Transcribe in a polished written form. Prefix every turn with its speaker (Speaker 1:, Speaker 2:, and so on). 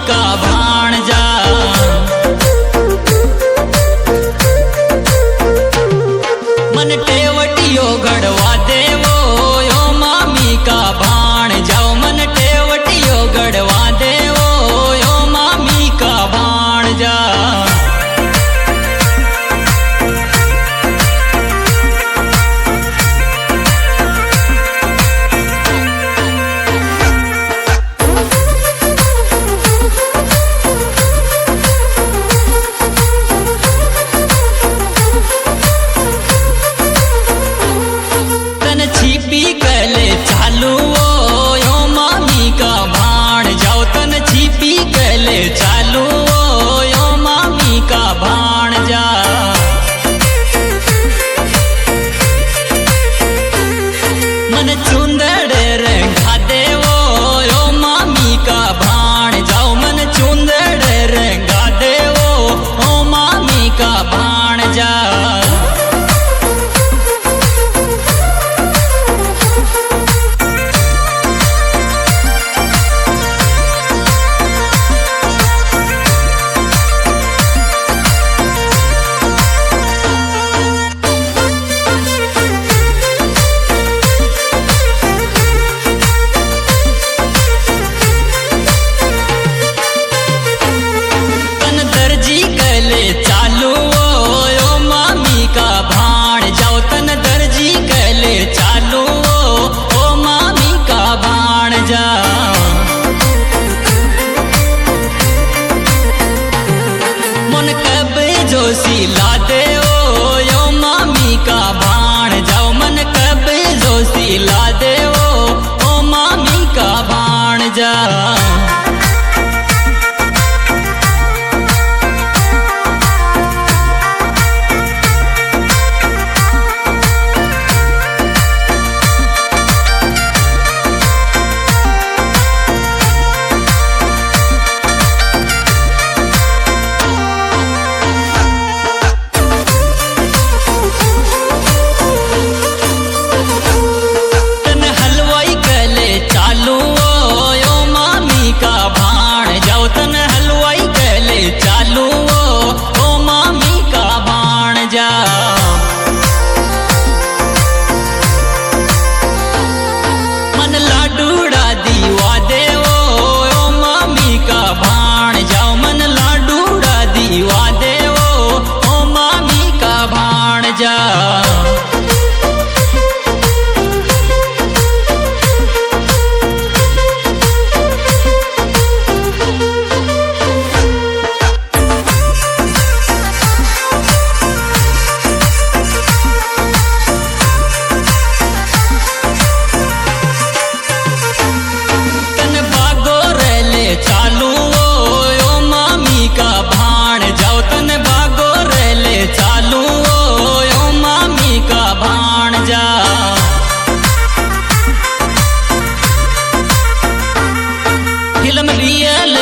Speaker 1: का भाणजा मन टेवटियो गढ़वा देवो यो मामी का भाणजा मन टेवटियो गढ़वा देवो यो मामी का भाणजा छिपी कले चालू यो मामी का भाण जाओ तन छिपी कले चालू यो मामी का भाण जा मन चुंदड़ रंगा देवो यो मामी का भाण जाओ मन चुंदड़ रंगा देवो ओ मामी का भाण जा चालू यो मामी का भाण जाओ तन दर्जी कले चालू ओ मामी का भाण जा मन कब जो सिला दे यो मामी का भाण जाओ मन कब जो सिला दे ओ मामी का भाण जा चालू ओ मामी का भाण जा मन लाडूड़ा दीवा देवो ओ मामी का भाण जाओ मन लाडूड़ा दीवा देवो ओ मामी का भाण जा चालू यो मामी का भाण जाओ तन भागो रेले चालू यो मामी का भाण जा फिल्म रियल